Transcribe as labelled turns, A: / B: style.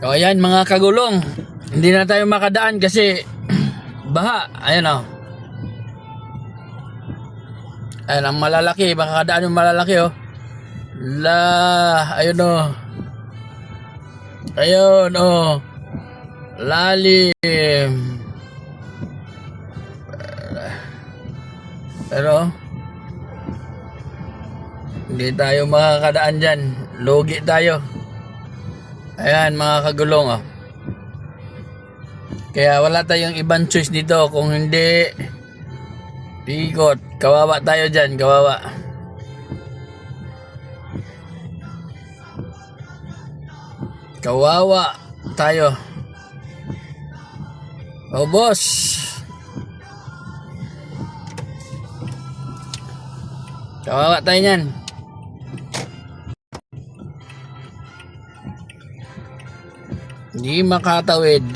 A: So ayan mga kagulong, hindi na tayo makadaan kasi baha. Ayan o. Ayan ang malalaki, makakadaan yung malalaki o. Ayun o. Ayun o. Lalim. Pero hindi tayo makakadaan dyan. Lugi tayo. Ayan mga kagulong oh. Kaya wala tayong ibang choice dito. Kung hindi ikot, kawawa tayo dyan. Kawawa. Kawawa tayo. Oh boss, kawawa tayo nyan. Di makatawid.